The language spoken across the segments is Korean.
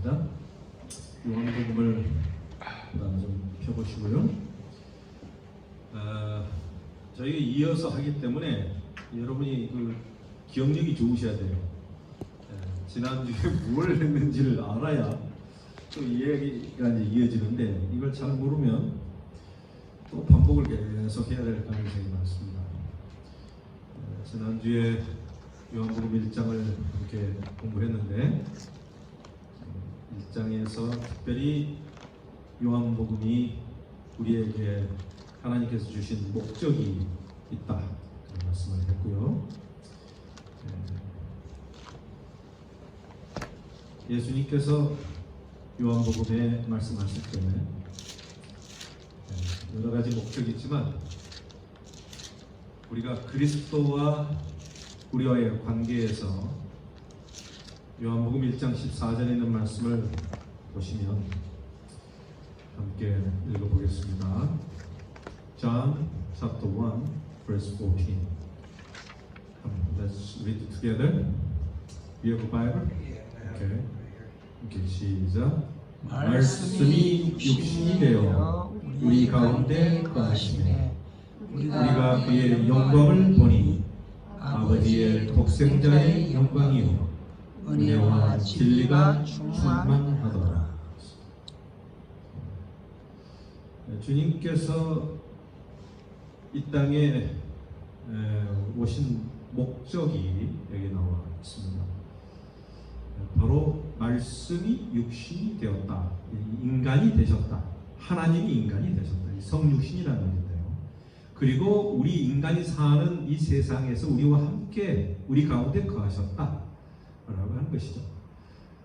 하겠습니다. 요한복음을 좀 펴보시고요. 저희가 이어서 하기 때문에 여러분이 그 기억력이 좋으셔야 돼요. 지난주에 뭘 했는지를 알아야 또 이야기가 이제 이어지는데, 이걸 잘 모르면 또 반복을 계속 해야 될 가능성이 많습니다. 지난주에 요한복음 1장을 함께 공부했는데, 1장에서 특별히 요한복음이 우리에게 하나님께서 주신 목적이 있다, 그런 말씀을 했고요. 예수님께서 요한복음에 말씀하실 때는 여러 가지 목적이 있지만, 우리가 그리스도와 우리와의 관계에서 요한복음 1장 14절에 있는 말씀을 보시면 함께 읽어보겠습니다. John chapter 1 verse 14. Let's read it together. You have a Bible? Okay, 시작. 말씀이 육신이 되어 우리 가운데 거하시매 우리가 그의 영광을 보니 아버지의 독생자의 영광이요 은혜와 진리가 충만하더라. 주님께서 이 땅에 오신 목적이 여기 나와 있습니다. 바로 말씀이 육신이 되었다, 인간이 되셨다, 하나님이 인간이 되셨다, 성육신이라는 건데요. 그리고 우리 인간이 사는 이 세상에서 우리와 함께 우리 가운데 거하셨다 라고 하는 것이죠.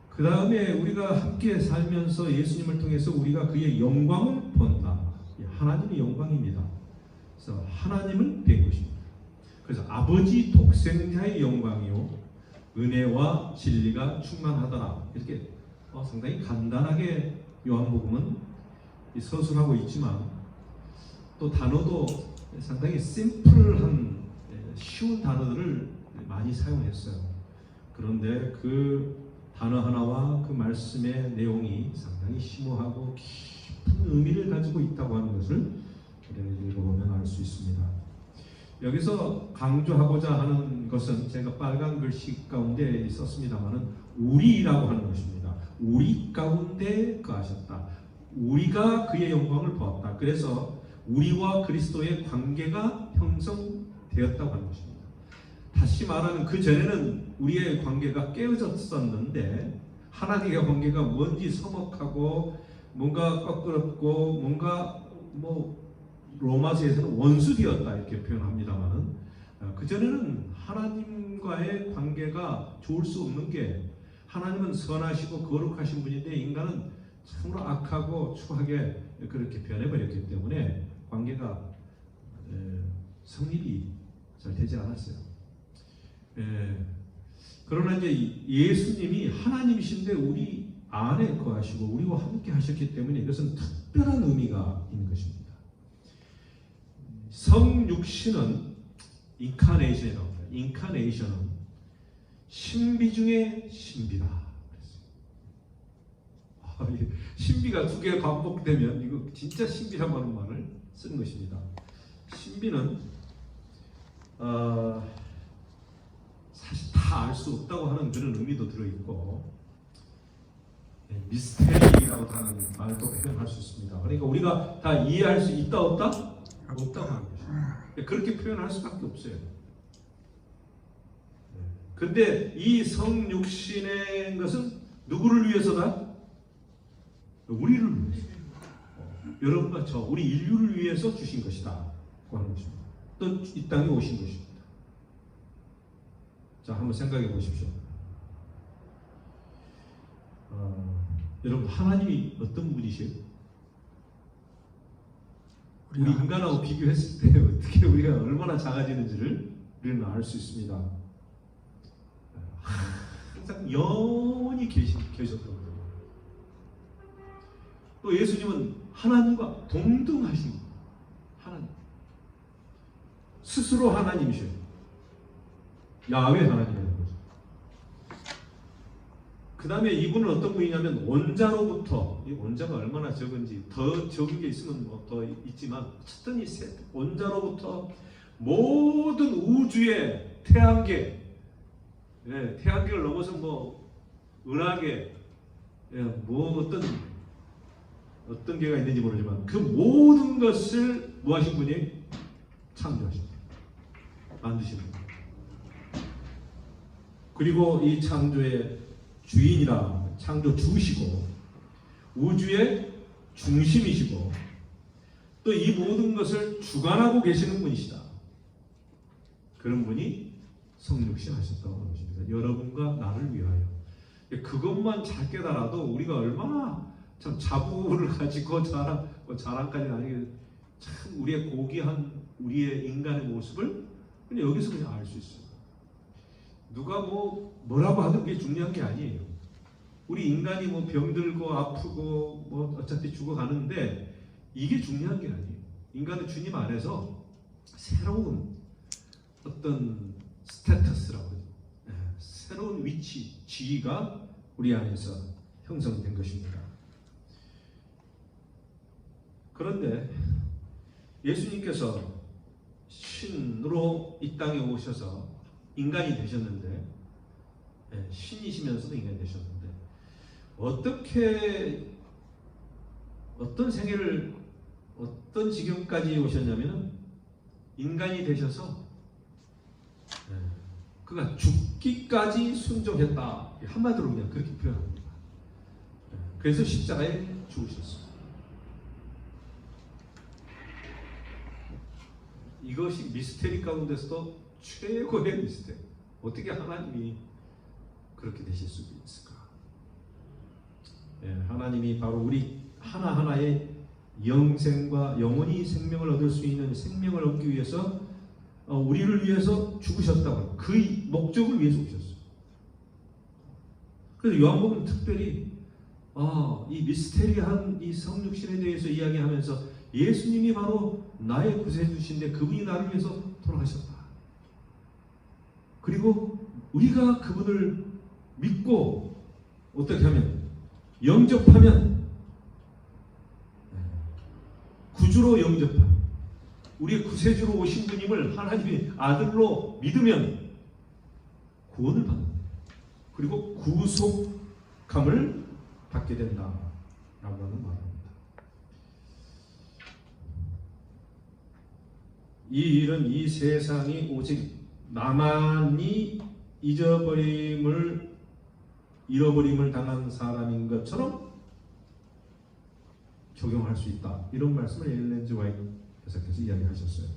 그 다음에 우리가 함께 살면서 예수님을 통해서 우리가 그의 영광을 본다. 하나님의 영광입니다. 그래서 하나님을 뵌 것입니다. 그래서 아버지 독생자의 영광이요 은혜와 진리가 충만하더라. 이렇게 상당히 간단하게 요한복음은 서술하고 있지만, 또 단어도 상당히 심플한 쉬운 단어들을 많이 사용했어요. 그런데 그 단어 하나와 그 말씀의 내용이 상당히 심오하고 깊은 의미를 가지고 있다고 하는 것을 우리가 읽어보면 알 수 있습니다. 여기서 강조하고자 하는 것은 제가 빨간 글씨 가운데 썼습니다만은 우리라고 하는 것입니다. 우리 가운데 거하셨다. 우리가 그의 영광을 보았다. 그래서 우리와 그리스도의 관계가 형성되었다고 하는 것입니다. 다시 말하면 그 전에는 우리의 관계가 깨어졌었는데, 하나님의 관계가 뭔지 서먹하고 뭔가 껄끄럽고 뭔가 로마서에서는 원수되었다 이렇게 표현합니다만은, 그전에는 하나님과의 관계가 좋을 수 없는 게, 하나님은 선하시고 거룩하신 분인데 인간은 참으로 악하고 추하게 그렇게 변해버렸기 때문에 관계가 성립이 잘 되지 않았어요. 그러나 이제 예수님이 하나님이신데 우리 안에 거하시고 우리와 함께 하셨기 때문에 이것은 특별한 의미가 있는 것입니다. 성육신은 인카네이션이 나옵니다. 인카네이션은 신비 중에 신비다. 신비가 두 개 반복되면 이거 진짜 신비라는 말을 쓰는 것입니다. 신비는 사실 다 알 수 없다고 하는 그런 의미도 들어있고, 미스테리라고 하는 말도 표현할 수 있습니다. 그러니까 우리가 다 이해할 수 있다 없다? 없다고 하는 것입니다. 그렇게 표현할 수밖에 없어요. 근데 이 성육신의 것은 누구를 위해서다? 우리를 위해서. 여러분과 저, 우리 인류를 위해서 주신 것이다 하는 것입니다. 또 이 땅에 오신 것입니다. 자, 한번 생각해 보십시오. 여러분, 하나님이 어떤 분이세요? 우리 인간하고 비교했을 때 어떻게 우리가 얼마나 작아지는지를 우리는 알 수 있습니다. 항상 영원히 계셨던 거예요. 또 예수님은 하나님과 동등하신 하나님, 스스로 하나님이셔요. 야훼 하나님이라는 거죠. 그 그 다음에 이분은 어떤 분이냐면 원자로부터, 이 원자가 얼마나 적은지 더 적은 게 있으면 뭐 더 있지만 어쨌든 이 원자로부터 모든 우주의 태양계, 예, 태양계를 넘어서 뭐 은하계, 예, 뭐 어떤 계가 있는지 모르지만 그 모든 것을 뭐 하신 분이? 창조하신 분, 만드신 분. 그리고 이 창조의 주인이라, 창조 주시고 우주의 중심이시고 또 이 모든 것을 주관하고 계시는 분이시다. 그런 분이 성육신 하셨다고 하는 것입니다. 여러분과 나를 위하여. 그것만 잘 깨달아도 우리가 얼마나 참 자부를 가지고 자랑까지는 아니게 참 우리의 고귀한 우리의 인간의 모습을 그냥 여기서 그냥 알 수 있어요. 누가 뭐라고 하는 게 중요한 게 아니에요. 우리 인간이 뭐 병들고 아프고 뭐 어차피 죽어가는데 이게 중요한 게 아니에요. 인간은 주님 안에서 새로운 어떤 스테이터스라고 해요. 새로운 위치, 지위가 우리 안에서 형성된 것입니다. 그런데 예수님께서 신으로 이 땅에 오셔서 인간이 되셨는데, 신이시면서도 인간이 되셨는데 어떤 생애를 어떤 지경까지 오셨냐면은 인간이 되셔서 그가 죽기까지 순종했다. 한마디로 그냥 그렇게 표현합니다. 그래서 십자가에 죽으셨습니다. 이것이 미스테리 가운데서도 최고의 미스테리. 어떻게 하나님이 그렇게 되실 수 있을까? 하나님이 바로 우리 하나하나의 영생과 영원히 생명을 얻을 수 있는 생명을 얻기 위해서 우리를 위해서 죽으셨다고. 그 목적을 위해서 오셨어요. 그래서 요한복음 특별히 이 미스테리한 이 성육신에 대해서 이야기하면서 예수님이 바로 나의 구세주신데 그분이 나를 위해서 돌아가셨다. 그리고 우리가 그분을 믿고 어떻게 하면 영접하면 구주로 영접하면 우리의 구세주로 오신 분임을 하나님의 아들로 믿으면 구원을 받는다. 그리고 구속함을 받게 된다라고 하는 말입니다. 이 일은 이 세상이 오직 나만이 잃어버림을 당한 사람인 것처럼 적용할 수 있다. 이런 말씀을 엘렌 G. 화이트 교사께서 이야기하셨어요.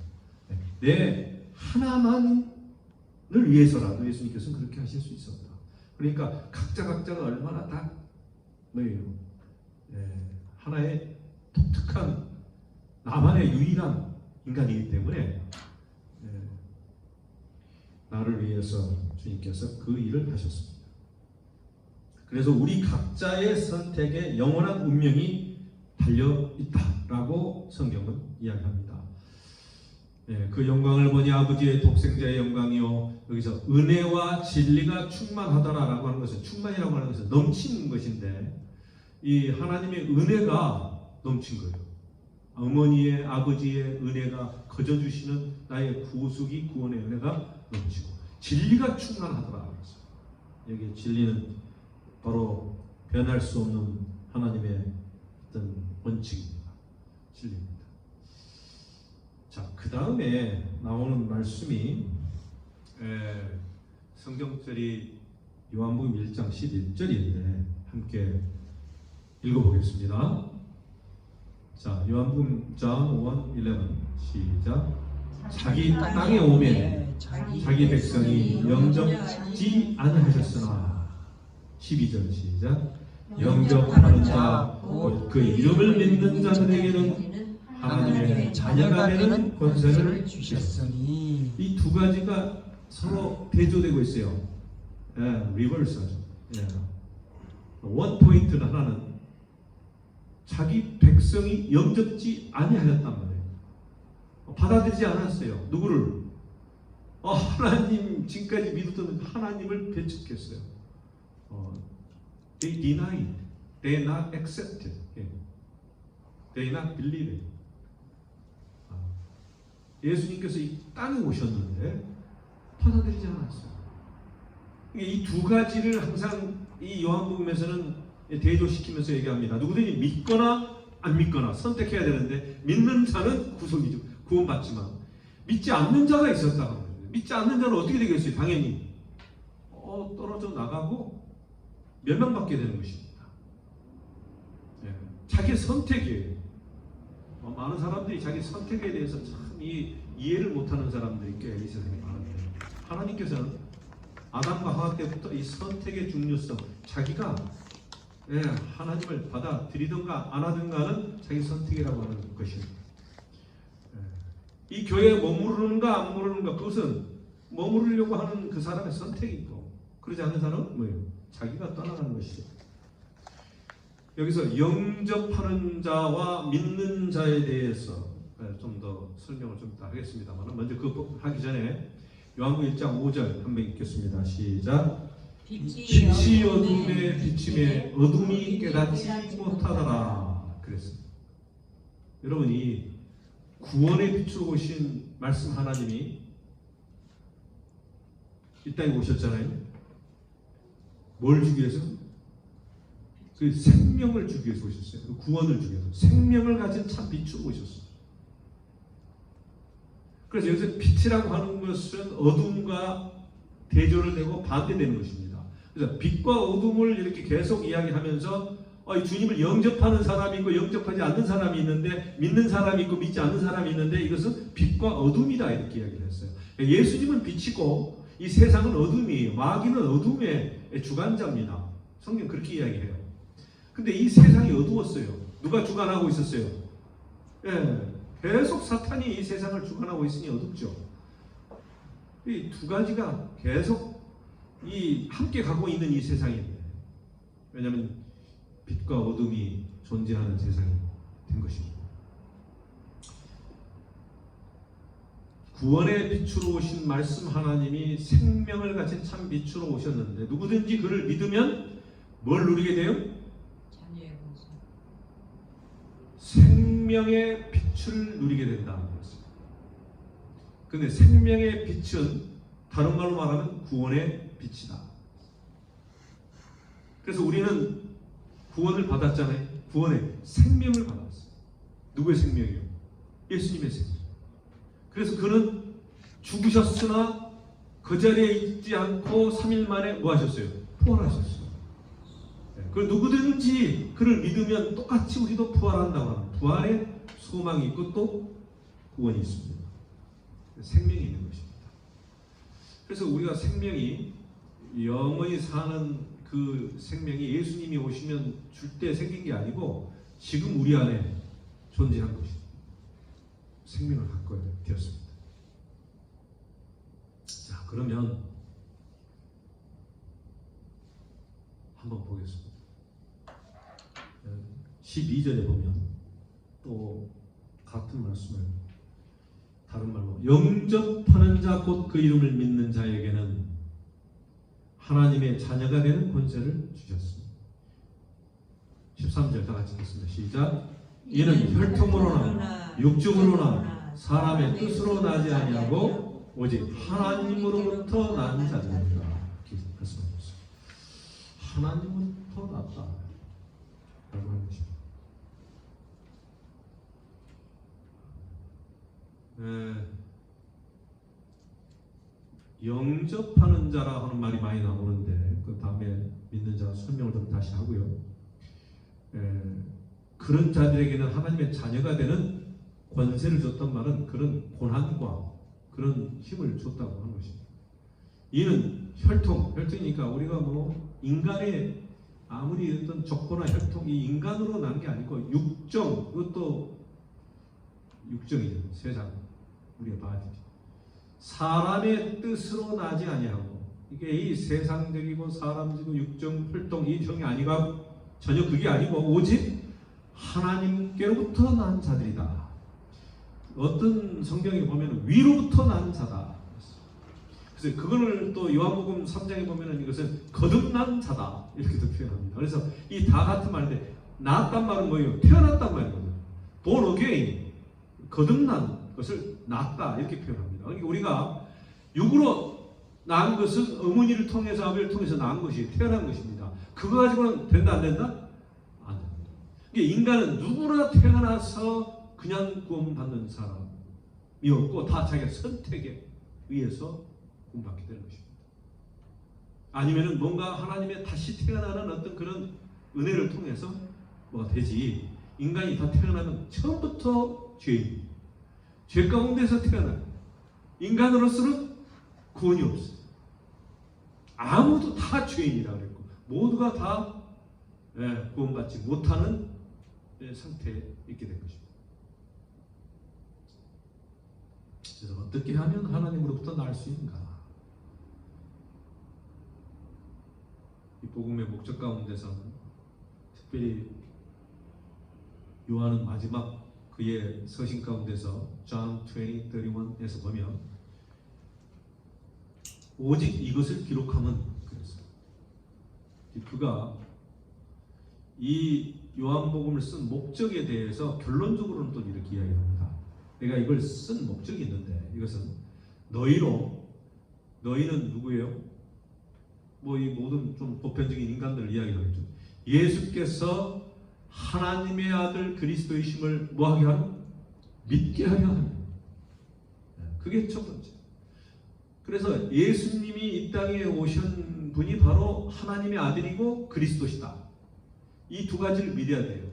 내 하나만을 위해서라도 예수님께서는 그렇게 하실 수 있었다. 그러니까 각자가 얼마나 다 하나의 독특한 나만의 유일한 인간이기 때문에 나를 위해서 주님께서 그 일을 하셨습니다. 그래서 우리 각자의 선택에 영원한 운명이 달려있다라고 성경은 이야기합니다. 그 영광을 보니 아버지의 독생자의 영광이요. 여기서 은혜와 진리가 충만하더라라고 하는 것은, 충만이라고 하는 것은 넘치는 것인데, 이 하나님의 은혜가 넘친 거예요. 어머니의 아버지의 은혜가 거저주시는 나의 구속이 구원의 은혜가 넘치고 진리가 충만하더라. 여기 진리는 바로 변할 수 없는 하나님의 어떤 원칙입니다. 진리입니다. 자, 그 다음에 나오는 말씀이 성경절이 요한복음 1장 11절인데 함께 읽어보겠습니다. 자, 요한복음 John 1:11 시작. 자기 땅에 오매 자기 백성이 영접지 아니하셨으나 12절 시작. 영접하는 자 곧 그 이름을 믿는 자들에게는 하나님의 자녀가 되는 권세를 주셨으니. 이 두 가지가 서로 대조되고 있어요. 리버스하죠. 원 포인트는 하나는 자기 백성이 영접지 아니하였단 말이에요. 받아들이지 않았어요. 누구를? 하나님, 지금까지 믿었던 하나님을 배척했어요. They denied. They not accepted. They not believed. 예수님께서 이 땅에 오셨는데 받아들이지 않았어요. 이 두 가지를 항상 이 요한복음에서는 대조시키면서 얘기합니다. 누구든지 믿거나 안 믿거나 선택해야 되는데 믿는 자는 구속이죠. 구원받지만 믿지 않는 자가 있었다고 합니다. 믿지 않는 자는 어떻게 되겠어요? 당연히 떨어져 나가고 멸망받게 되는 것입니다. 자기 선택이에요. 많은 사람들이 자기 선택에 대해서 참 이해를 못하는 사람들이 꽤 이 세상에 많은데 하나님께서는 아담과 하와 때부터 이 선택의 중요성, 자기가 하나님을 받아들이든가 안 하든가는 자기 선택이라고 하는 것입니다. 이 교회에 머무르는가 안 머무르는가 그것은 머무르려고 하는 그 사람의 선택이고 그러지 않는 사람은 뭐예요? 자기가 떠나가는 것이죠. 여기서 영접하는 자와 믿는 자에 대해서 좀 더 설명을 좀 이따 하겠습니다만 먼저 그거 하기 전에 요한복음 1장 5절 한번 읽겠습니다. 시작. 빛이 어둠에 비침에 어둠이 깨닫지 못하더라 그랬습니다. 여러분이 구원의 빛으로 오신 말씀 하나님이 이 땅에 오셨잖아요. 뭘 주기 위해서? 그 생명을 주기 위해서 오셨어요. 그 구원을 주기 위해서 생명을 가진 참 빛으로 오셨어요. 그래서 여기서 빛이라고 하는 것은 어둠과 대조를 되고 반대되는 것입니다. 그래서 빛과 어둠을 이렇게 계속 이야기하면서 주님을 영접하는 사람이 있고 영접하지 않는 사람이 있는데 믿는 사람이 있고 믿지 않는 사람이 있는데 이것은 빛과 어둠이다 이렇게 이야기를 했어요. 예수님은 빛이고 이 세상은 어둠이에요. 마귀는 어둠의 주관자입니다. 성경 그렇게 이야기해요. 근데 이 세상이 어두웠어요. 누가 주관하고 있었어요? 계속 사탄이 이 세상을 주관하고 있으니 어둡죠. 이 두 가지가 계속 함께 가고 있는 이 세상인데 왜냐하면 빛과 어둠이 존재하는 세상이 된 것입니다. 구원의 빛으로 오신 말씀 하나님이 생명을 가진 참 빛으로 오셨는데 누구든지 그를 믿으면 뭘 누리게 돼요? 생명의 빛을 누리게 된다는 것입니다. 그런데 생명의 빛은 다른 말로 말하면 구원의 빛이다. 그래서 우리는 구원을 받았잖아요. 구원의 생명을 받았어요. 누구의 생명이요? 예수님의 생명. 그래서 그는 죽으셨으나 그 자리에 있지 않고 3일 만에 뭐 하셨어요? 부활하셨어요. 그리고 누구든지 그를 믿으면 똑같이 우리도 부활한다고 합니다. 부활의 소망이 있고 또 구원이 있습니다. 생명이 있는 것입니다. 그래서 우리가 생명이 영원히 사는 그 생명이 예수님이 오시면 줄 때 생긴 게 아니고 지금 우리 안에 존재한 것입니다. 생명을 갖고 되었습니다. 자, 그러면 한번 보겠습니다. 12절에 보면 또 같은 말씀을 다른 말로 영접하는 자 곧 그 이름을 믿는 자에게는 하나님의 자녀가 되는 권세를 주셨습니다. 13절 다 같이 읽겠습니다. 시작. 이는 혈통으로나 육적으로나 사람의 뜻으로 나지 아니하고 오직 하나님으로부터 난 자들이라. 말씀하셨습니다. 하나님으로부터 났다 라고 하는 것입니다. 영접하는 자라 하는 말이 많이 나오는데 그 다음에 믿는 자 설명을 좀 다시 하고요. 그런 자들에게는 하나님의 자녀가 되는 권세를 줬단 말은 그런 고난과 그런 힘을 줬다고 하는 것입니다. 이는 혈통이니까 우리가 뭐 인간의 아무리 어떤 족보나 혈통이 인간으로 난 게 아니고 육정, 그것도 육정이죠. 세상 우리가 봐야죠. 사람의 뜻으로 나지 아니하고 이게 이 세상적이고 사람적이고 육정, 혈통 이 정이 아니고 전혀 그게 아니고 오직 하나님께로부터 난 자들이다. 어떤 성경에 보면 위로부터 난 자다. 그래서 그거를 또 요한복음 3장에 보면은 이것은 거듭난 자다 이렇게도 표현합니다. 그래서 이 다 같은 말인데 낳았단 말은 뭐예요? 태어났단 말이거든요. born again, 거듭난 것을 낳았다 이렇게 표현합니다. 그러니까 우리가 육으로 낳은 것은 어머니를 통해서 아버지를 통해서 낳은 것이 태어난 것입니다. 그거 가지고는 된다 안 된다? 안 됩니다. 그러니까 인간은 누구나 태어나서 그냥 구원받는 사람이 없고 다 자기가 선택에 의해서 구원받게 되는 것입니다. 아니면은 뭔가 하나님의 다시 태어나는 어떤 그런 은혜를 통해서 뭐가 되지. 인간이 다 태어나면 처음부터 죄인, 죄 가운데서 태어나요. 인간으로서는 구원이 없어요. 아무도 다 죄인이라 그랬고 모두가 다 구원받지 못하는 상태에 있게 된 것입니다. 그래서 어떻게 하면 하나님으로부터 나을 수 있는가? 이 복음의 목적 가운데서는 특별히 요한은 마지막 그의 서신 가운데서 John 20:31에서 보면 오직 이것을 기록하면 그랬어요. 그가 이 요한복음을 쓴 목적에 대해서 결론적으로는 또 이렇게 이야기합니다. 내가 이걸 쓴 목적이 있는데 이것은 너희는 누구예요? 뭐 이 모든 좀 보편적인 인간들 이야기하겠죠. 예수께서 하나님의 아들 그리스도이심을 뭐하게 하는? 믿게 하려 하는. 그게 첫 번째. 그래서 예수님이 이 땅에 오신 분이 바로 하나님의 아들이고 그리스도시다. 이 두 가지를 믿어야 돼요.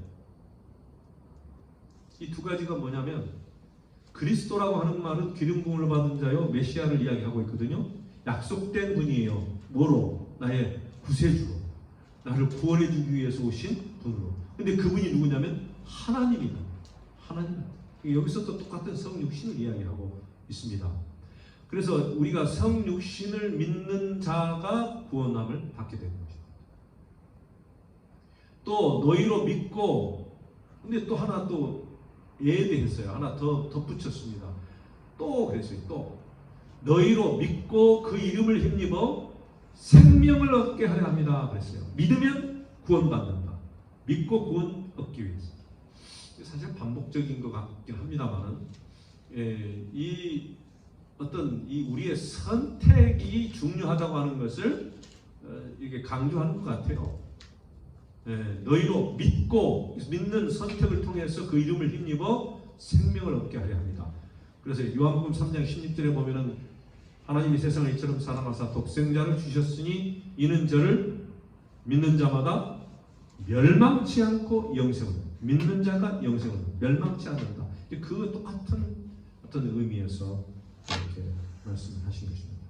이 두 가지가 뭐냐면 그리스도라고 하는 말은 기름 부음을 받은 자요 메시아를 이야기하고 있거든요. 약속된 분이에요. 뭐로? 나의 구세주로. 나를 구원해 주기 위해서 오신 분으로. 근데 그분이 누구냐면 하나님이다. 하나님. 여기서 또 똑같은 성육신을 이야기하고 있습니다. 그래서 우리가 성육신을 믿는 자가 구원함을 받게 되는 것입니다. 또 너희로 믿고, 근데 또 하나 또 예대했어요. 하나 더 덧붙였습니다. 또 그랬어요. 또 너희로 믿고 그 이름을 힘입어 생명을 얻게 하려 합니다. 그랬어요. 믿으면 구원받는다. 믿고 구원 얻기 위해서. 사실 반복적인 것 같긴 합니다만은 이 어떤 이 우리의 선택이 중요하다고 하는 것을 이게 강조하는 것 같아요. 너희로 믿고 믿는 선택을 통해서 그 이름을 힘입어 생명을 얻게 하려 합니다. 그래서 요한복음 3장 16절에 보면은 하나님이 세상을 이처럼 사랑하사 독생자를 주셨으니 이는 저를 믿는 자마다 멸망치 않고 영생을, 믿는 자가 영생을, 멸망치 않는다. 그 똑같은 어떤 의미에서 이렇게 말씀을 하신 것입니다.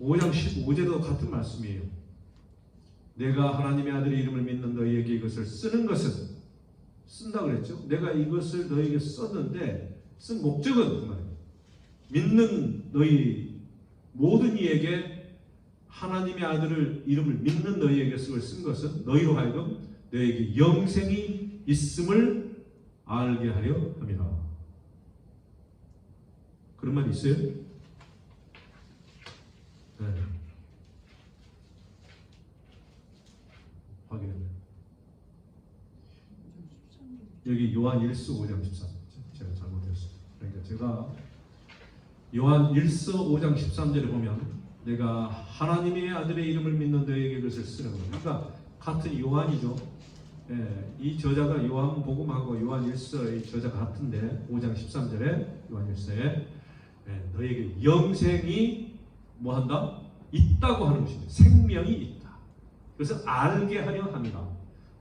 5장 15절도 같은 말씀이에요. 내가 하나님의 아들의 이름을 믿는 너희에게 이것을 쓰는 것은, 쓴다 그랬죠. 내가 이것을 너희에게 썼는데 쓴 목적은 그 말이에요. 믿는 너희 모든 이에게 하나님의 아들을 이름을 믿는 너희에게 쓴 것은 너희로 하여금 너희에게 영생이 있음을 알게 하려 함이라. 그런 말 있어요? 네. 확인해요. 여기 요한 1서 5장 13. 제가 잘못했어요. 그러니까 제가 요한 1서 5장 13절에 보면 내가 하나님의 아들의 이름을 믿는 너에게 그것을 쓰는 거예요. 그러니까 같은 요한이죠. 이 저자가 요한복음하고 요한 1서의 저자가 같은데 5장 13절에 요한 1서에 너에게 영생이 뭐한다? 있다고 하는 것입니다. 생명이 있다. 그래서 알게 하려 합니다.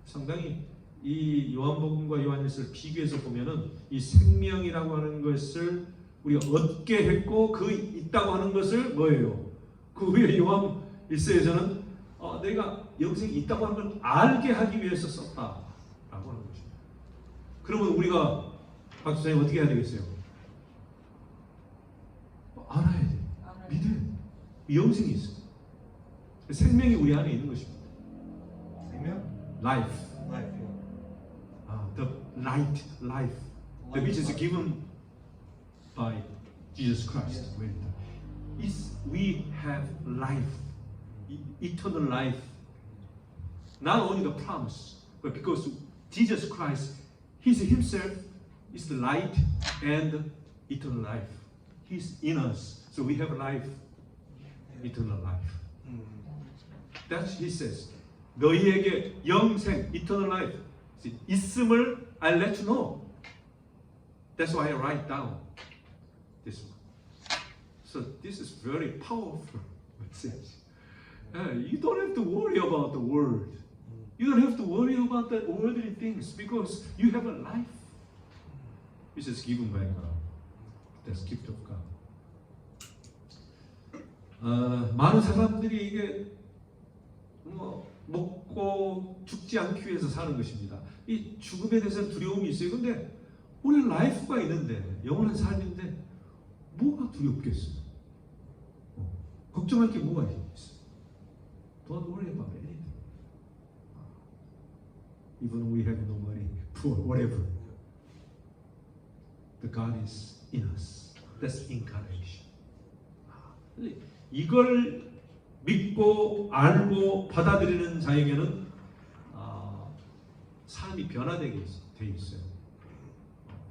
상당히 이 요한복음과 요한 1서를 비교해서 보면은 이 생명이라고 하는 것을 우리가 얻게 했고 그 있다고 하는 것을 뭐예요? 그 후에 요한 1서에서는 내가 영생이 있다고 하는 걸 알게 하기 위해서 썼다라고 하는 것입니다. 그러면 우리가 박수사님 어떻게 해야 되겠어요? 알아야 돼. 믿어야 돼. 영생이 있어요. 생명이 우리 안에 있는 것입니다. 생명? Life. Life. The light, life, which is given by Jesus Christ. Is we have life, eternal life. Not only the promise, but because Jesus Christ, He's Himself is the light and eternal life. He's in us, so we have life, eternal life. That's He says. 너희에게 영생, eternal life 있음을 I let you know. That's why I write down this one. So this is very powerful message. You don't have to worry about the world. You don't have to worry about the worldly things because you have a life. This is given by God. That's gift of God. 많은 사람들이 이게 먹고 죽지 않기 위해서 사는 것입니다. 이 죽음에 대해서는 두려움이 있어요. 근데 우리 라이프가 있는데 영원한 삶인데 뭐가 두렵겠어요? 걱정할 게 뭐가 있어? Don't worry about anything. Even we have no money, poor, whatever. The God is in us. That's incarnation. 이걸 믿고 알고 받아들이는 자에게는 삶이 변화되게 돼 있어요.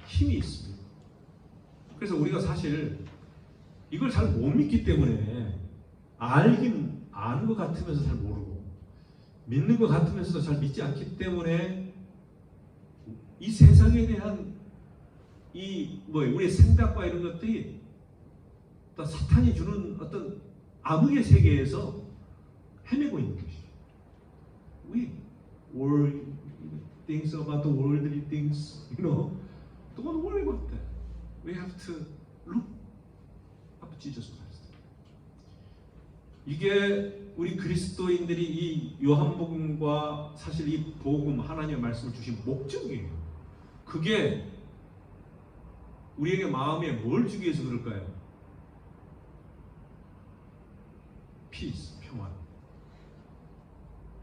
힘이 있습니다. 그래서 우리가 사실 이걸 잘 못 믿기 때문에 알긴 아는 것 같으면서 잘 모르고 믿는 것 같으면서도 잘 믿지 않기 때문에 이 세상에 대한 우리의 생각과 이런 것들이 또 사탄이 주는 어떤 암흑의 세계에서 헤매고 있는 것이죠. We worry things about the worldly things, Don't worry about that. We have to look up Jesus Christ. 이게 우리 그리스도인들이 이 요한복음과 사실 이 복음 하나님의 말씀을 주신 목적이에요. 그게 우리에게 마음에 뭘 주기 위해서 그럴까요? Peace, 평안,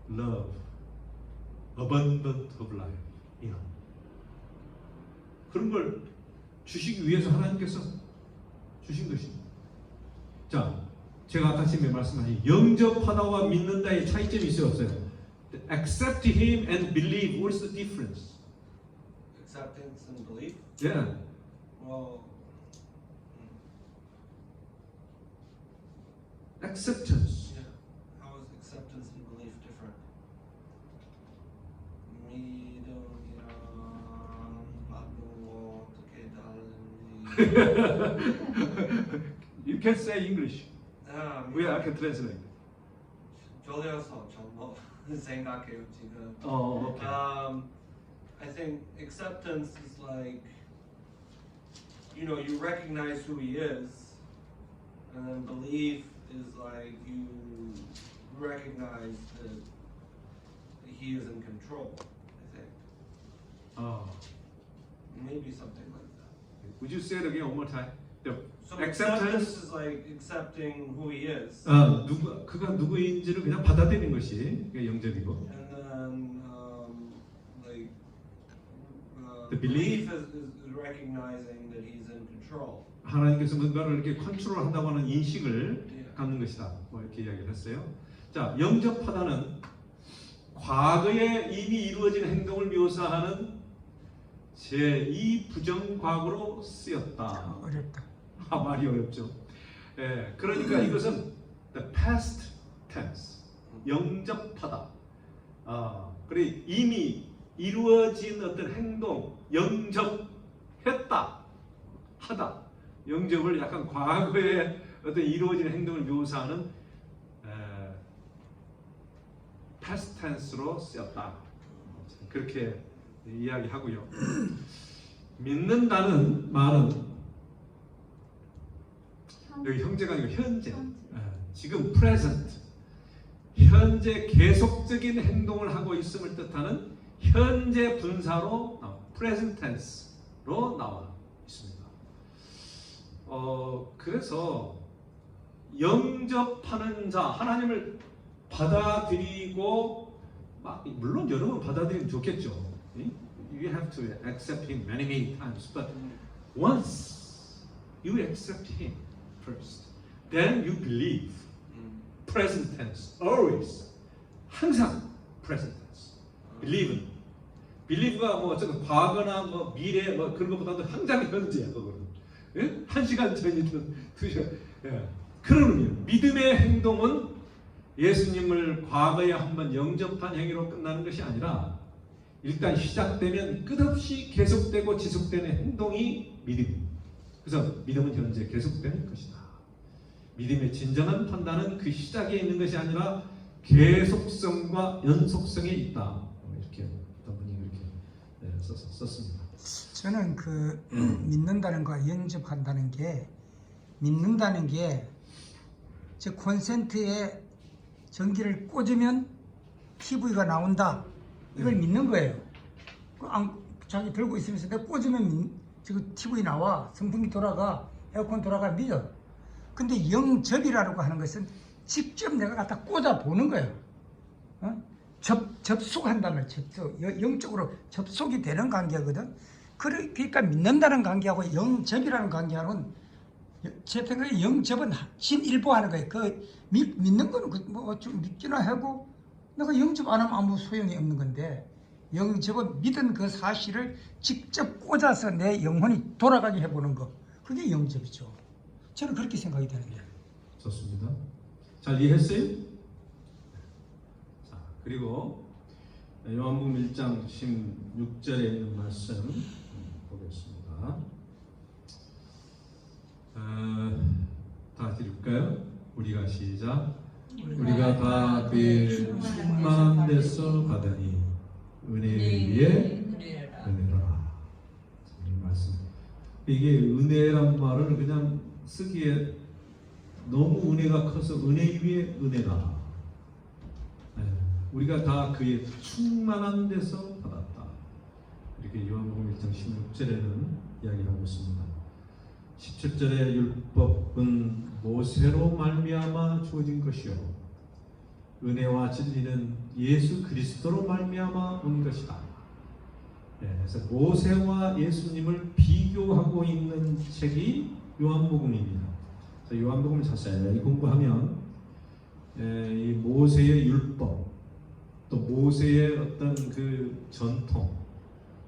love, abundant of life, 그런 걸 주시기 위해서 하나님께서 주신 것입니다. 자, 제가 아까 전에 말씀하신 영접하다와 믿는다의 차이점이 있어요, 없어요? Accept Him and believe. What is the difference? Acceptance and belief? Yeah. Well, Acceptance. yeah. How is acceptance and belief different? You can say English. I can translate. 졸려서 좀 생각해요 지금. Okay. I think acceptance is like, you recognize who He is, and then belief is like you recognize that He is in control. I think. Maybe something like that. Would you say it again one more time? The So acceptance is like accepting who He is. 그가 누구인지를 그냥 받아들이는 것이 영접이고. And then like The belief is recognizing that He's in control. 하나님께서 뭔가를 이렇게 컨트롤한다고 하는 인식을 갖는 것이다. 이렇게 이야기를 했어요. 자, 영접하다는 과거에 이미 이루어진 행동을 묘사하는 제2 부정과거로 쓰였다. 어렵다. 말이 어렵죠. 그러니까 이것은 the past tense, 영접하다. 그래 이미 이루어진 어떤 행동, 영접했다, 하다. 영접을 약간 과거에 어떤 이루어진 행동을 묘사하는 past tense로 쓰였다. 그렇게 이야기하고요. 믿는다는 말은 여기 형제가 아니고 현재, 지금 present, 현재 계속적인 행동을 하고 있음을 뜻하는 현재 분사로 present tense로 나와 있습니다. 그래서 영접하는 자, 하나님을 받아들이고 물론 여러 번 받아들이면 좋겠죠. You have to accept Him many times, but once you accept Him first. Then you believe. Present tense, always. 항상 present tense. believe가 뭐 어쨌든 과거나 뭐 미래 뭐 그런 것보다도 항상 현재야 그거는. 예? 1시간 전이든 2시간. 예. 그런 의미예요. 믿음의 행동은 예수님을 과거에 한번 영접한 행위로 끝나는 것이 아니라 일단 시작되면 끝없이 계속되고 지속되는 행동이 믿음. 그래서 믿음은 현재 계속되는 것이다. 믿음의 진정한 판단은 그 시작에 있는 것이 아니라 계속성과 연속성에 있다. 이렇게 어떤 분이 그렇게 썼습니다. 저는 믿는다는 거 영접한다는 게 믿는다는 게 저 콘센트에 전기를 꽂으면 TV가 나온다. 이걸 믿는 거예요. 자기 들고 있으면서 내가 꽂으면 지금 TV 나와. 선풍기 돌아가. 에어컨 돌아가. 믿어. 근데 영접이라고 하는 것은 직접 내가 갖다 꽂아 보는 거예요. 접속한다면 접속. 영적으로 접속이 되는 관계거든. 그러니까 믿는다는 관계하고 영접이라는 관계하고는 제 생각에 영접은 진일보하는 거예요. 믿는 거는 좀 믿기나 하고 내가 영접 안 하면 아무 소용이 없는 건데 영접은 믿은 그 사실을 직접 꽂아서 내 영혼이 돌아가게 해보는 거. 그게 영접이죠. 저는 그렇게 생각이 되는데. 좋습니다. 잘 이해했어요? 자, 그리고 요한복음 1장 16절에 있는 말씀 보겠습니다. 다 읽을까요? 우리가 시작. 우리가 다 그의 충만한 데서 받으니 은혜에 의해 은혜라. 이 말씀. 이게 은혜란 말을 그냥 쓰기에 너무 은혜가 커서 은혜 위에 은혜라. 우리가 다 그의 충만한 데서 받았다. 이렇게 요한복음 1장 16절에는 이야기하고 있습니다. 17절의 율법은 모세로 말미암아 주어진 것이요 은혜와 진리는 예수 그리스도로 말미암아 온 것이다. 그래서 모세와 예수님을 비교하고 있는 책이 요한복음입니다. 요한복음을 자세히 공부하면 이 모세의 율법, 또 모세의 어떤 그 전통,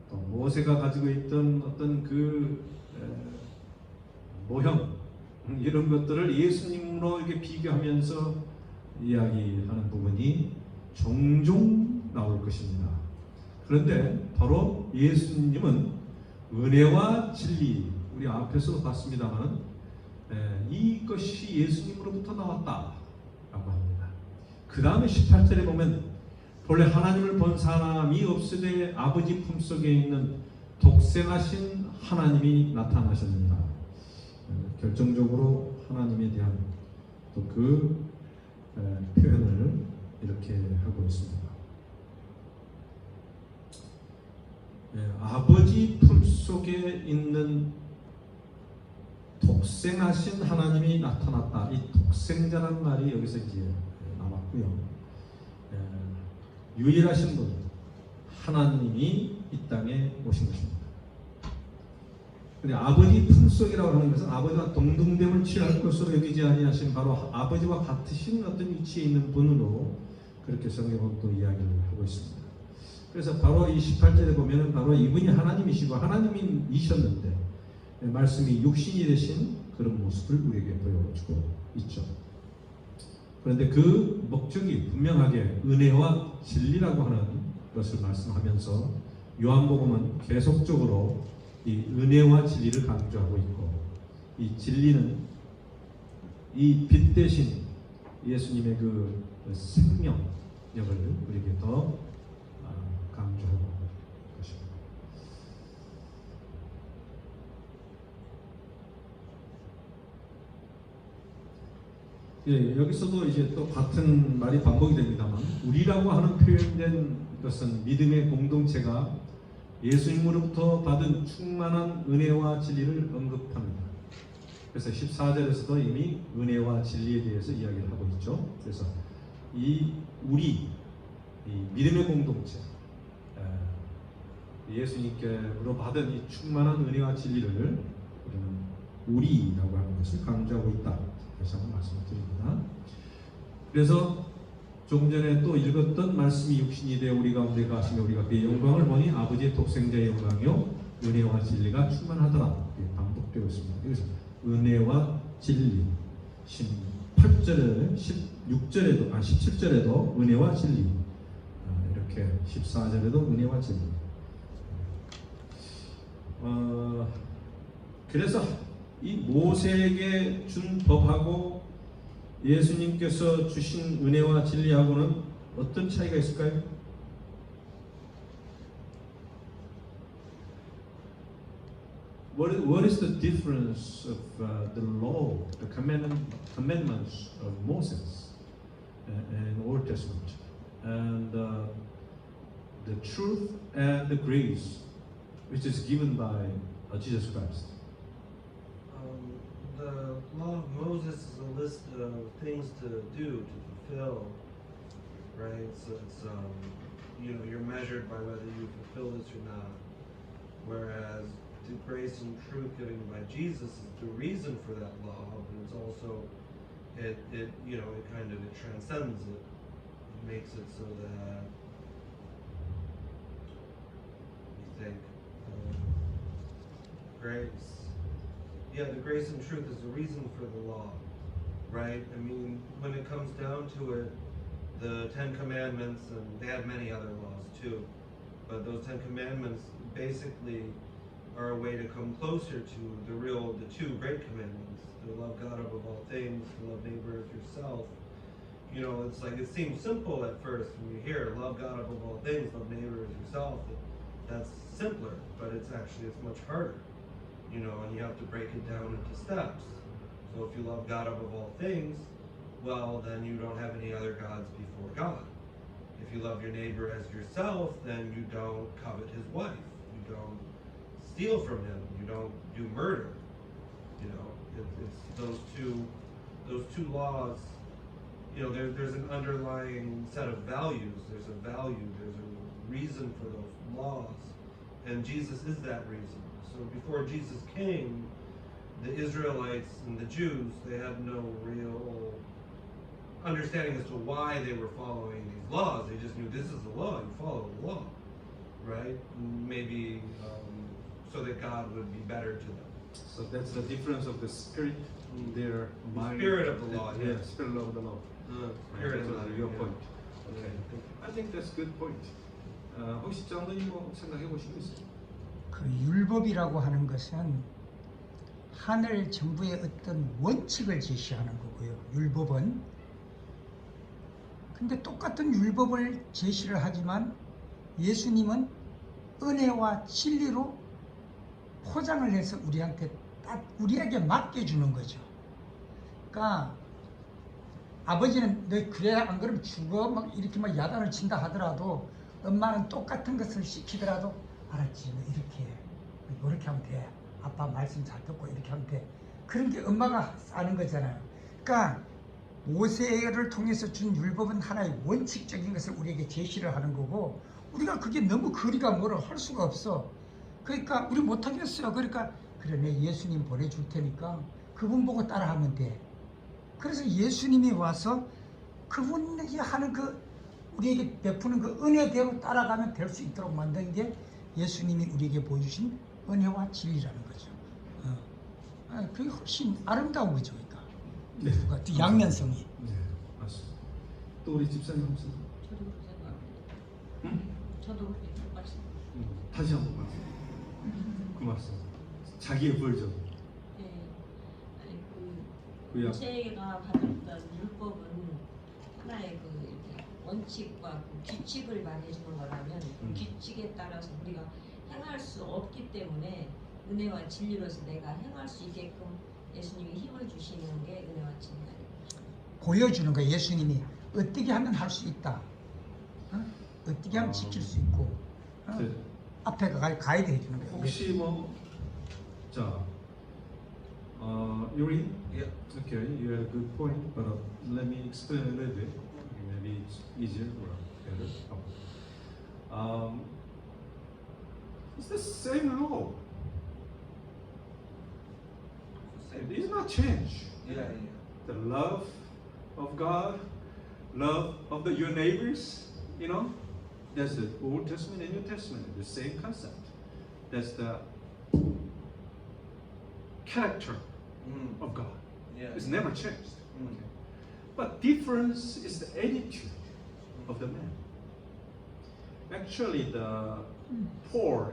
또 모세가 가지고 있던 어떤 그 모형 이런 것들을 예수님으로 이렇게 비교하면서 이야기하는 부분이 종종 나올 것입니다. 그런데 바로 예수님은 은혜와 진리, 우리 앞에서도 봤습니다만 이것이 예수님으로부터 나왔다라고 합니다. 그 다음에 18절에 보면 본래 하나님을 본 사람이 없으되 아버지 품속에 있는 독생하신 하나님이 나타나셨느니라. 결정적으로 하나님에 대한 또 그 표현을 이렇게 하고 있습니다. 아버지 품속에 있는 독생하신 하나님이 나타났다. 이 독생자란 말이 여기서 이제 나왔고요. 유일하신 분 하나님이 이 땅에 오신 것입니다. 근데 아버지 품속이라고 하는 것은 아버지와 동등됨을 취할 것으로 여기지 아니하신 바로 아버지와 같으신 어떤 위치에 있는 분으로 그렇게 성경은 또 이야기를 하고 있습니다. 그래서 바로 이 18절에 보면은 바로 이분이 하나님이시고 하나님이셨는데 말씀이 육신이 되신 그런 모습을 우리에게 보여주고 있죠. 그런데 그 목적이 분명하게 은혜와 진리라고 하는 것을 말씀하면서 요한복음은 계속적으로 이 은혜와 진리를 강조하고 있고 이 진리는 이 빛 대신 예수님의 그 생명력을 우리에게 더 강조하고 것입니다. 예, 여기서도 이제 또 같은 말이 반복이 됩니다만 우리라고 하는 표현된 것은 믿음의 공동체가 예수님으로부터 받은 충만한 은혜와 진리를 언급합니다. 그래서 14절에서도 이미 은혜와 진리에 대해서 이야기를 하고 있죠. 그래서 우리 믿음의 공동체, 예수님께로 받은 이 충만한 은혜와 진리를 우리는 우리라고 하는 것을 강조하고 있다. 다시 한번 말씀을 드립니다. 그래서 조금 전에 또 읽었던 말씀이 육신이 되어 우리 가운데 가시며 우리가 그의 영광을 보니 아버지의 독생자의 영광이요 은혜와 진리가 충만하더라. 이게 반복되고 있습니다. 그래서 은혜와 진리 18절에 16절에도 17절에도 은혜와 진리 이렇게 14절에도 은혜와 진리. 그래서 이 모세에게 준 법하고 예수님께서 주신 은혜와 진리하고는 어떤 차이가 있을까요? What is the difference of the law, the commandments of Moses in the Old Testament, and the truth and the grace which is given by Jesus Christ? The law of Moses is a list of things to do, to fulfill, right? So it's, you're measured by whether you fulfill this or not. Whereas the grace and truth given by Jesus is the reason for that law, but it's also, it transcends it. It makes it so that, you think, grace. Yeah, the grace and truth is the reason for the law, right? I mean, when it comes down to it, the Ten Commandments, and they had many other laws too, but those Ten Commandments basically are a way to come closer to the two great commandments: to love God above all things, to love neighbor as yourself. You know, it's like, it seems simple at first when you hear love God above all things, love neighbor as yourself. That's simpler, but it's much harder. You know, and you have to break it down into steps. So if you love God above all things, well, then you don't have any other gods before God. If you love your neighbor as yourself, then you don't covet his wife. You don't steal from him. You don't do murder. You know, it's those two laws. You know, there's an underlying set of values. There's a value. There's a reason for those laws, and Jesus is that reason. So before Jesus came, the Israelites and the Jews, they had no real understanding as to why they were following these laws. They just knew this is the law, you follow the law, right? Maybe so that God would be better to them. So that's the difference of the spirit in their mind. Spirit of the law, yeah, yes. spirit of the law. Spirit of the law, your yeah. point. Okay, I think that's good point. 혹시 장로님 뭐 생각해 보신 거 있어요? 그 율법이라고 하는 것은 하늘 정부의 어떤 원칙을 제시하는 거고요. 율법은. 근데 똑같은 율법을 제시를 하지만 예수님은 은혜와 진리로 포장을 해서 우리에게 맡겨주는 거죠. 그러니까 아버지는 너 그래 안 그러면 죽어 막 이렇게 막 야단을 친다 하더라도 엄마는 똑같은 것을 시키더라도 알았지, 너 이렇게 하면 돼. 아빠 말씀 잘 듣고 이렇게 하면 돼. 그런 게 엄마가 아는 거잖아요. 그러니까 모세를 통해서 준 율법은 하나의 원칙적인 것을 우리에게 제시를 하는 거고, 우리가 그게 너무 거리가 멀어 할 수가 없어. 그러니까 우리 못하겠어요. 그러니까 그래, 내 예수님 보내줄 테니까 그분 보고 따라하면 돼. 그래서 예수님이 와서 그분이 하는 우리에게 베푸는 그 은혜대로 따라가면 될 수 있도록 만든 게 예수님이 우리에게 보여주신 은혜와 진리라는 거죠. 그게 훨씬 아름다운 거죠. 그러니까 네. 양면성이. 네, 맞습니다. 또 우리 집사님 혹시? 저도 그 생각. 응? 저도 그렇게 말씀. 다시 한번 말씀. 그 말씀. 자기의 벌죠. 예. 아니 그 약. 모세가 받았던 율법은 하나의 이렇게 원칙과 규칙을 말해주는 거라면 그 규칙에 따라서 우리가 행할 수 없기 때문에 은혜와 진리로서 내가 행할 수 있게끔 예수님이 힘을 주시는 게 은혜와 진리 아닙니까? 보여주는 거예요. 예수님이 어떻게 하면 할 수 있다. 어떻게 하면 지킬 수 있고. 네. 앞에 가이드 해주는 거예요. 혹시 자, Yuri? Yeah. Okay, you had a good point, but let me explain a little bit. Maybe it's easier or better. It's the same law. same. It is not change. Yeah, yeah. The love of God, love of your neighbors, you know, that's the Old Testament and New Testament, the same concept. That's the character Mm. of God. Yeah. It's never changed. Mm. But difference is the attitude of the man. Actually, the Paul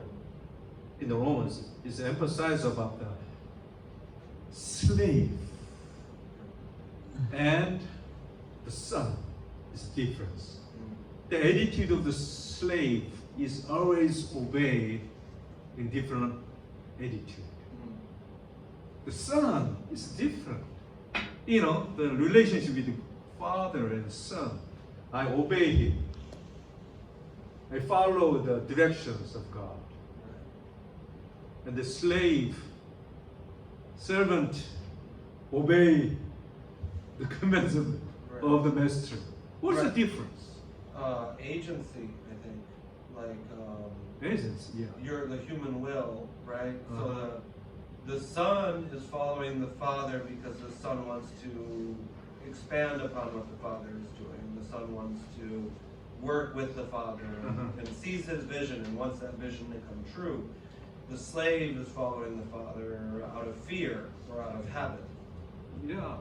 in the Romans is emphasized about the slave and the son is difference. Mm. The attitude of the slave is always obey in different attitude. Mm. The son is different. You know, the relationship with the father and son. I obey him. I follow the directions of God. And the slave, servant, obey the commands of the master. What's Right. the difference? Agency, I think. Like, Essence, yeah. you're the human will, right? Uh-huh. So the son is following the father because the son wants to expand upon what the father is doing. The son wants to work with the father and sees his vision and wants that vision to come true. The slave is following the father out of fear or out of habit. Yeah,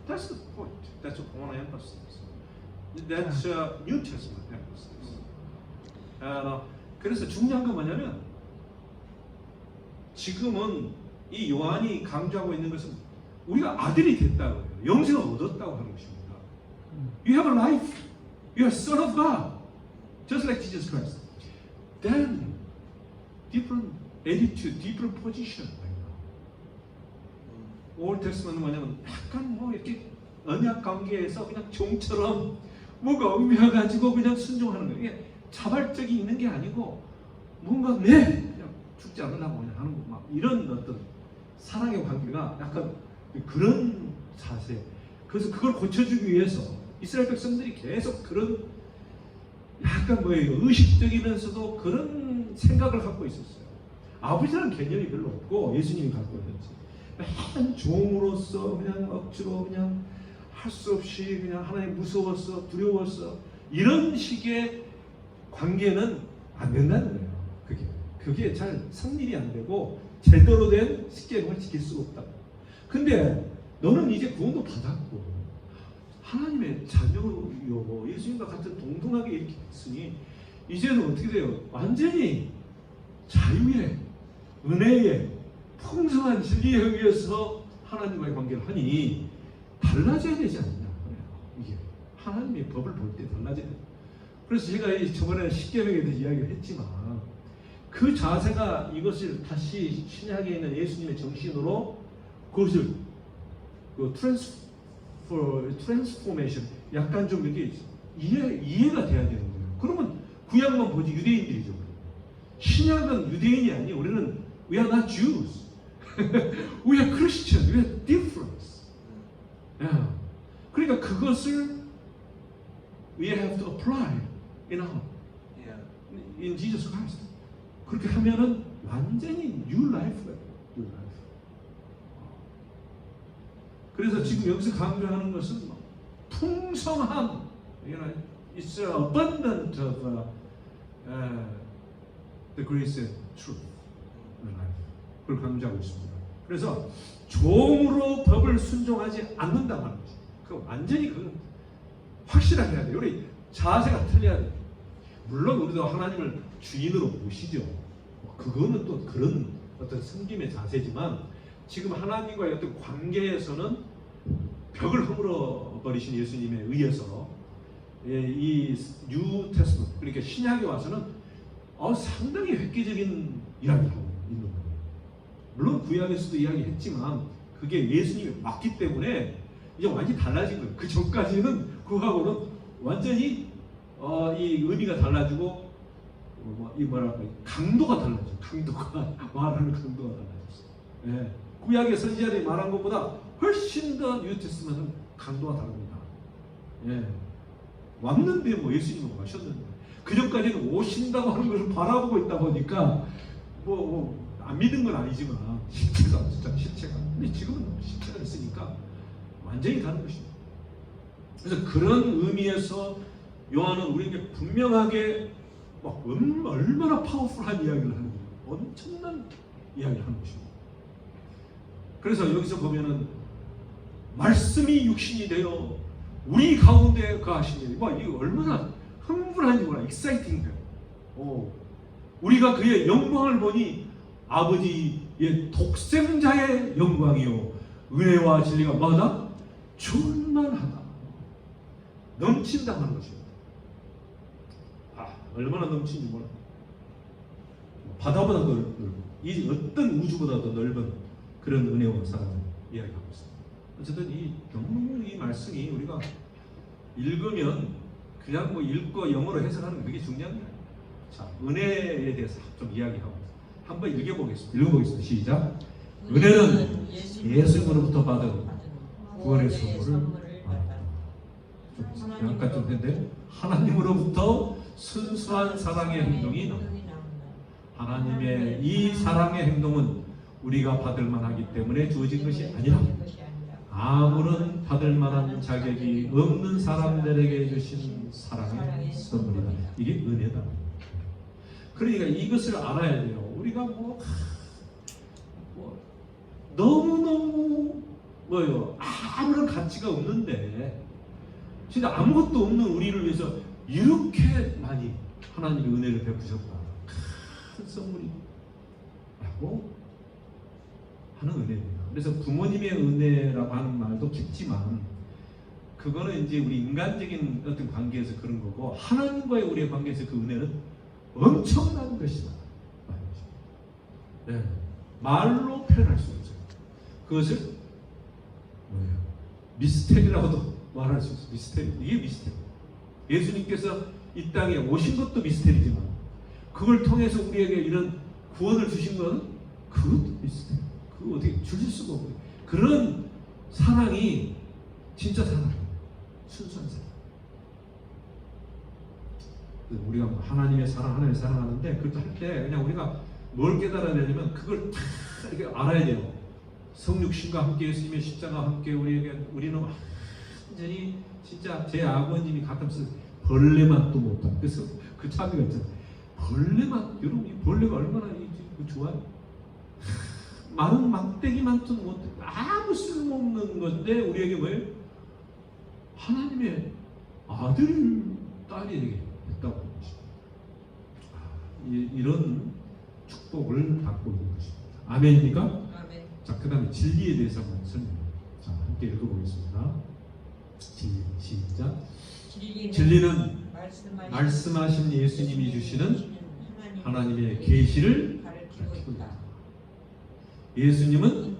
that's the point. That's what I want to emphasize. That's New Testament emphasis. 그래서 중요한 건 뭐냐면 지금은 이 요한이 강조하고 있는 것은 우리가 아들이 됐다고요. 영생을 얻었다고 하는 것입니다. You have a life. You are son of God, just like Jesus Christ. Then different attitude, different position. Old Testament은 뭐냐면 약간 뭐 이렇게 언약 관계에서 그냥 종처럼 뭐가 얽매여가지고 그냥 순종하는 거예요. 이게 자발적이 있는 게 아니고 뭔가 그냥 죽지 않으려고 그냥 하는 거 막 이런 어떤 사랑의 관계가 약간 그런 자세. 그래서 그걸 고쳐주기 위해서 이스라엘 백성들이 계속 그런 약간 뭐예요 의식적이면서도 그런 생각을 갖고 있었어요. 아버지라는 개념이 별로 없고 예수님이 갖고 있는지 맨 종으로서 그냥 억지로 그냥 할 수 없이 그냥 하나님 무서웠어 두려웠어 이런 식의 관계는 안 된다는 거예요. 그게 잘 성립이 안 되고 제대로 된 십계명을 지킬 수가 없다. 근데 너는 이제 구원도 받았고 하나님의 자녀요 예수님과 같은 동등하게 이렇게 했으니 이제는 어떻게 돼요? 완전히 자유의 은혜의 풍성한 진리에 의해서 하나님과의 관계를 하니 달라져야 되지 않냐. 이게 하나님의 법을 볼 때 달라져야 돼요. 그래서 제가 저번에 십계명에 대해서 이야기를 했지만 그 자세가 이것을 다시 신약에 있는 예수님의 정신으로 그것을 그 트랜스포메이션 약간 좀 이렇게 이해가 돼야 되는 거예요. 그러면 구약만 보지 유대인들이죠. 신약은 유대인이 아니에요. 우리는 we are not Jews. we are Christians. We are different. Yeah. 그러니까 그것을 we have to apply in Jesus Christ. 그렇게 하면은 완전히 new life예요. New life. 그래서 지금 여기서 강조하는 것은 풍성한, it's abundant of the grace and truth in life. 그걸 강조하고 있습니다. 그래서 종으로 법을 순종하지 않는다는 거지. 그 완전히 그건 확실하게 해야 돼요. 우리 자세가 틀려야 돼요. 물론 우리도 하나님을 주인으로 모시죠. 그거는 또 그런 어떤 섬김의 자세지만 지금 하나님과의 어떤 관계에서는 벽을 허물어 버리신 예수님에 의해서 이 뉴 테스트먼트 그러니까 신약에 와서는 상당히 획기적인 이야기를 하고 있는 거예요. 물론 구약에서도 이야기했지만 그게 예수님이 맞기 때문에 이제 완전히 달라진 거예요. 그 전까지는 그거하고는 완전히 이 의미가 달라지고 이 뭐랄까 강도가 달라져. 강도가 말하는 강도가 달라졌어. 예. 구약의 선지자들이 말한 것보다 훨씬 더 뉴테스트먼트는 강도가 다릅니다. 예. 왔는데 뭐 예수님은 와셨는데 그 전까지는 오신다고 하는 것을 바라보고 있다 보니까 안 믿은 건 아니지만 실체가 진짜 실체가. 근데 지금은 실체가 있으니까 완전히 다른 것입니다. 그래서 그런 의미에서 요한은 우리에게 분명하게 막 얼마나 파워풀한 이야기를 하는 거예요. 엄청난 이야기를 하는 것입니다. 그래서 여기서 보면은 말씀이 육신이 되어 우리 가운데 거하시니, 와 이거 얼마나 흥분하니구나, 익사이팅해요. 우리가 그의 영광을 보니 아버지의 독생자의 영광이요 은혜와 진리가 뭐다? 충만하다, 넘친다는 것입니다. 얼마나 넘치는지 몰라. 바다보다 더 넓고 이 어떤 우주보다 더 넓은 그런 은혜와 사랑을 이야기하고 있습니다. 어쨌든 너무 이 말씀이 우리가 읽으면 그냥 뭐 읽고 영어로 해석하는 게 그게 중요한 게 아니에요. 자, 은혜에 대해서 좀 이야기하고 한번 읽어보겠습니다. 시작. 은혜는 예수님으로부터 받은 구원의 선물을 좀 약간 좀 했는데, 하나님으로부터 순수한 사랑의 행동이 나옵니다. 하나님의 이 사랑의 행동은 우리가 받을 만하기 때문에 주어진 것이 아니라 아무런 받을 만한 자격이 없는 사람들에게 주신 사랑의 선물이다. 이게 은혜다. 그러니까 이것을 알아야 돼요. 우리가 너무너무 아무런 가치가 없는데 진짜 아무것도 없는 우리를 위해서 이렇게 많이 하나님의 은혜를 베푸셨다. 큰 선물이 라고 하는 은혜입니다. 그래서 부모님의 은혜라고 하는 말도 깊지만 그거는 이제 우리 인간적인 어떤 관계에서 그런 거고, 하나님과의 우리의 관계에서 그 은혜는 엄청난 것이다. 네. 말로 표현할 수 없어요. 그것을 미스테리라고도 말할 수 있어요. 미스테리. 이게 미스테리. 예수님께서 이 땅에 오신 것도 미스테리지만 그걸 통해서 우리에게 이런 구원을 주신 것은 그것도 미스테리. 그거 어떻게 줄일 수가 없고, 그런 사랑이 진짜 사랑이에요. 순수한 사랑. 우리가 하나님의 사랑하는데 그것도 할 때 그냥 우리가 뭘 깨달아야 되냐면 그걸 다 이렇게 알아야 돼요. 성육신과 함께 예수님의 십자가와 함께 우리는 완전히 진짜 제 아버님이 가끔씩 벌레만 또 못한, 그래서 그 차비가 있잖아요. 벌레만, 여러분 이 벌레가 얼마나 좋아요. 많은 막대기만 또 못, 아무 쓸모없는 건데 우리에게 뭐예요? 하나님의 아들, 딸이 됐다고 하는 것입니다. 이런 축복을 받고 있는 것입니다. 아멘입니까? 아멘. 자, 그 다음에 진리에 대해서 한번 설명해요. 자, 함께 읽어보겠습니다. 시작. 진리는 말씀하신 예수님이 주시는 하나님의 계시를 가르치고 있다. 예수님은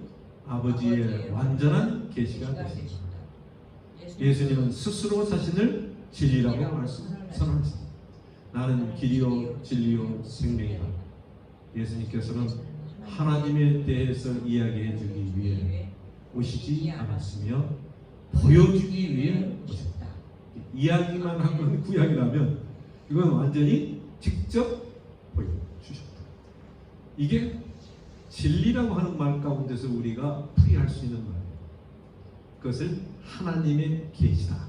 아버지의 완전한 계시가 되십니다. 예수님은 스스로 자신을 진리라고 선언하십니다. 나는 길이요 진리요 생명이다. 예수님께서는 하나님에 대해서 이야기해 주기 위해 오시지 않았으며 보여주기 위해 오셨다. 이야기만 한 건 구약이라면 이건 완전히 직접 보여주셨다. 이게 진리라고 하는 말 가운데서 우리가 풀이할 수 있는 말이에요. 그것을 하나님의 계시다.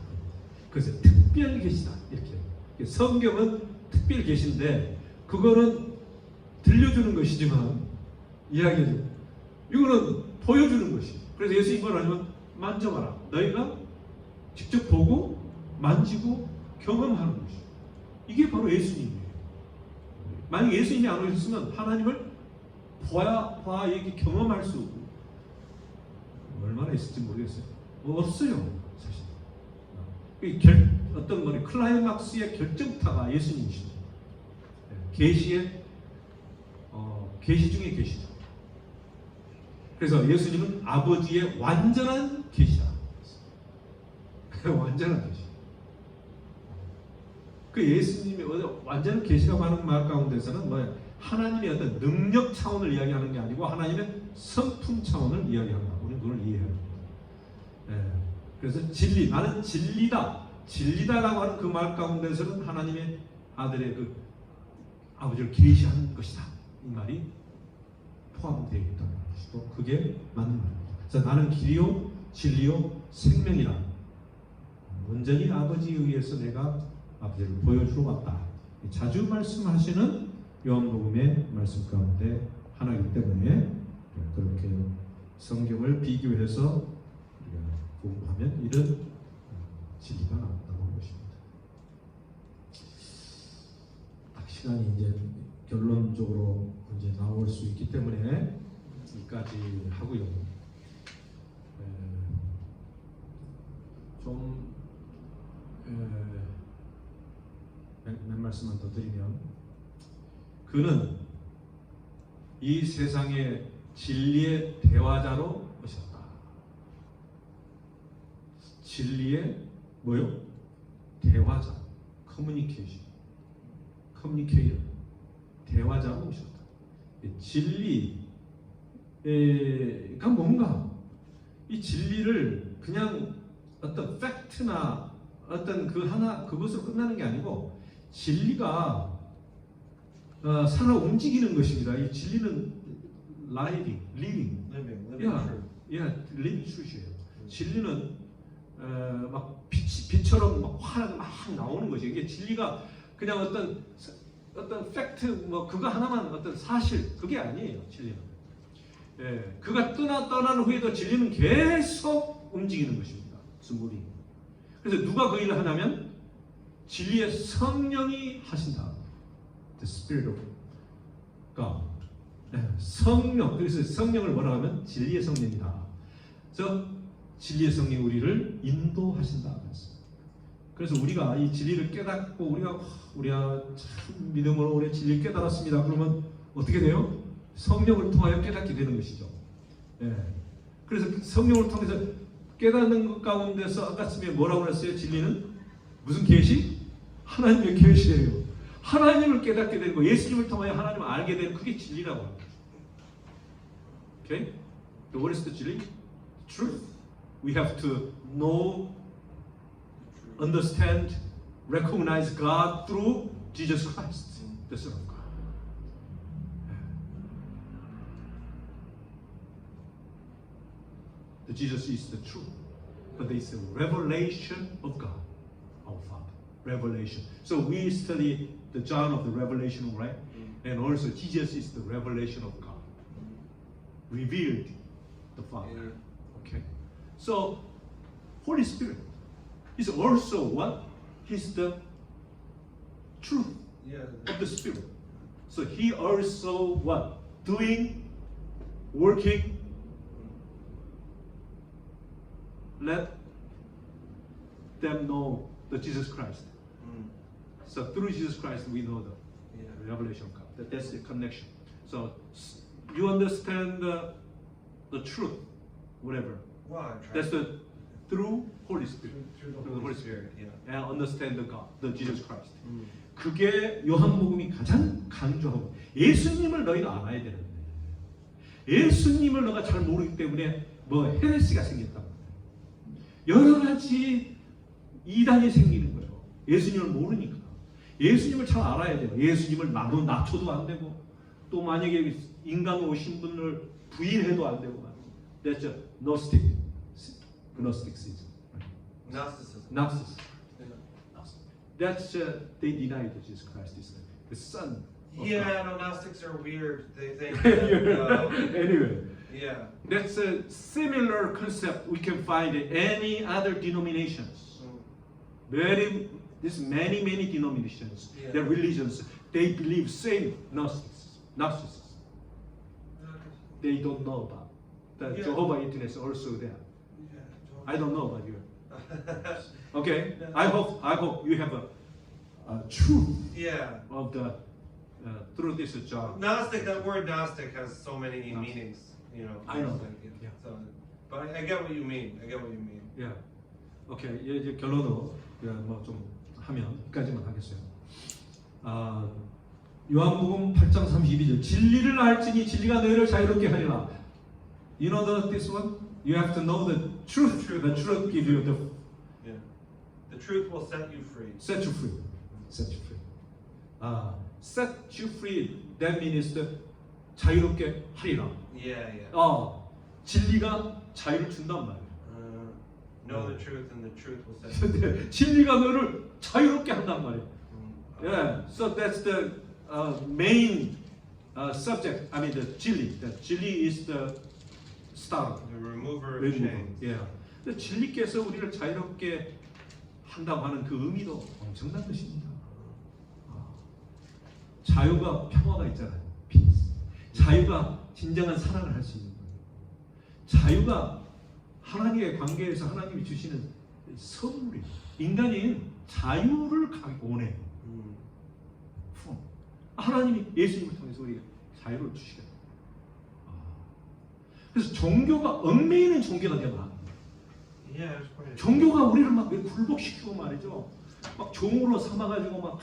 그것을 특별 계시다. 이렇게. 성경은 특별 계시인데 그거는 들려주는 것이지만 이야기죠. 이거는 보여주는 것이. 그래서 예수님 말 하면 만져봐라. 너희가 직접 보고 만지고 경험하는 것이. 이게 바로 예수님이에요. 만약 예수님이 안 오셨으면 하나님을 봐야 이렇게 경험할 수 없고 얼마나 있을지 모르겠어요. 없어요, 사실. 어떤 거는 클라이막스의 결정타가 예수님이시죠. 계시의 계시 중에 계시죠. 그래서 예수님은 아버지의 완전한 계시다. 완전한 계시. 그 예수님의 완전한 계시라고 하는 말 가운데서는 뭐예요? 하나님의 어떤 능력 차원을 이야기하는 게 아니고 하나님의 성품 차원을 이야기한다. 우리는 그걸 이해해야 합니다. 그래서 진리, 나는 진리다. 진리다라고 하는 그 말 가운데서는 하나님의 아들의 그 아버지를 계시하는 것이다. 이 말이 포함되어 있다는 것이고 그게 맞는 말입니다. 그래서 나는 길이요 진리요 생명이라 온전히 아버지에 의해서 내가 아버지를 보여주러 왔다. 자주 말씀하시는 요한복음의 말씀 가운데 하나이기 때문에 그렇게 성경을 비교해서 우리가 공부하면 이런 진리가 나온다고 하는 것입니다. 딱 시간이 이제 결론적으로 이제 나올 수 있기 때문에 여기까지 하고요. 좀 몇 말씀만 더 드리면 그는 이 세상의 진리의 대화자로 오셨다. 진리의 뭐요? 대화자, 커뮤니케이션, 대화자로 오셨다. 진리가 뭔가 이 진리를 그냥 어떤 팩트나 어떤 그 하나 그것으로 끝나는 게 아니고 진리가 살아 움직이는 것입니다. 이 진리는 living truth이에요. 진리는 막 빛처럼 막 화가 막 나오는 거죠. 이게 진리가 그냥 어떤 팩트 뭐 그거 하나만 어떤 사실 그게 아니에요. 진리는. 예, 그가 떠나는 후에도 진리는 계속 움직이는 것입니다. 스무리. 그래서 누가 그 일을 하냐면 진리의 성령이 하신다. The Spirit of God. 네, 성령. 그래서 성령을 뭐라고 하면 진리의 성령이다. 그래서 진리의 성령이 우리를 인도하신다. 그래서 우리가 이 진리를 깨닫고 우리가 참 믿음으로 우리 진리를 깨달았습니다. 그러면 어떻게 돼요? 성령을 통하여 깨닫게 되는 것이죠. 네. 그래서 성령을 통해서 깨닫는 것 가운데서 아까 쓰면 뭐라고 그랬어요? 진리는 무슨 계시? 하나님의 계시예요. 하나님을 깨닫게 되고 예수님을 통하여 하나님을 알게 되는 그게 진리라고 합니다. Okay? What is the 진리? Truth. We have to know, understand, recognize God through Jesus Christ, the Son of God. The Jesus is the truth, but it's a revelation of God, our Father. Revelation. So we study the John of the Revelation, right? And also Jesus is the revelation of God, revealed the Father. Okay. So Holy Spirit is also what? He's the truth of the Spirit. So he also what? Doing, working. Let them know the Jesus Christ. So through Jesus Christ we know the revelation of God. That's the connection. So you understand the truth, whatever. That's the through Holy Spirit. Through the Holy Spirit. Yeah. And understand the God, the Jesus Christ. 그게 요한복음이 가장 강조하고 예수님을 너희가 알아야 되는데 예수님을 너가 잘 모르기 때문에 뭐 헤레시가 생겼다. 여러 가지 이단이 생기는 거예요. 예수님을 모르니까. 예수님을 잘 알아야 돼요. 예수님을 낮춰도 안 되고 또 만약에 인간 오신 분을 부인해도 안 되고. That's a Gnosticism. Gnosticism. That's they deny that Jesus Christ is the Son of God. No, Gnostics are weird. They think. Anyway. Yeah. That's a similar concept we can find in any other denominations. Many denominations, their religions, they believe same Gnosticism. They don't know about the Jehovah's Witness also there. I don't know about you. Okay, I hope you have a truth of the through this John. Gnostic. That word Gnostic has so many meanings. You know. I know. So, but I get what you mean. Yeah. Okay. 이제 결론으로 뭐 좀 하면 여기까지만 하겠어요. 요한복음 8장 32절 진리를 알지니 진리가 너희를 자유롭게 하리라. You know this one? You have to know the truth. The truth give you the truth will set you free. Set you free. Set you free. Set you free. That means 자유롭게 하리라. Yeah. 진리가 자유를 준단 말이에요. Know the truth, and the truth will set you free. 근데 진리가 너를 자유롭게 한단 말이에요. Okay. Yeah, so that's the main subject. I mean, the 진리. The 진리 is the star. The remover of 외국어. chains. 예. 근데 진리께서 우리를 자유롭게 한다고 하는 그 의미도 엄청난 것입니다. 자유가 평화가 있잖아요. peace. 자유가 진정한 사랑을 할 수 있는 거예요. 자유가 하나님의 관계에서 하나님이 주시는 선물이에요. 인간이 자유를 원해요. 하나님이 예수님을 통해서 우리에게 자유를 주시겠다. 그래서 종교가 얽매이는 종교가 되면 안 돼요. Yeah, that's part of it. 종교가 우리를 막 굴복시키고 말이죠. 막 종으로 삼아가지고 막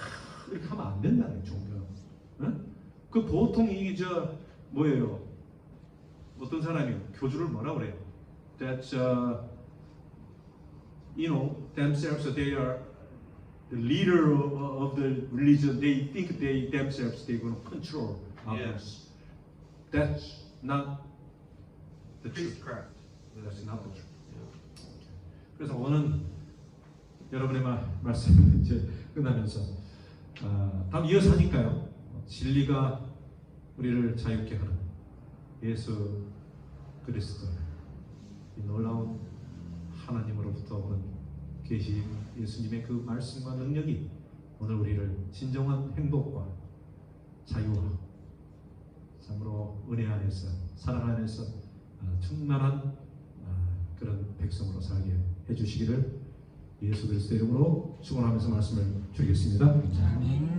이렇게 하면 안 된다는 종교. 응? 그 보통 뭐예요? 어떤 사람이 교주를 뭐라 그래요? That themselves they are the leader of the religion. They think they themselves they're going to control others. That's not the truth. Priestcraft. That's not the truth. 그래서 오늘 여러분의 말씀 이제 끝나면서 다음 이어서 하니까요. 진리가 우리를 자유케 하는 예수 그리스도, 이 놀라운 하나님으로부터 오는 계신 예수님의 그 말씀과 능력이 오늘 우리를 진정한 행복과 자유와 참으로 은혜 안에서 사랑 안에서 충만한 그런 백성으로 살게 해주시기를 예수 그리스도 이름으로 축원하면서 말씀을 드리겠습니다. 아멘.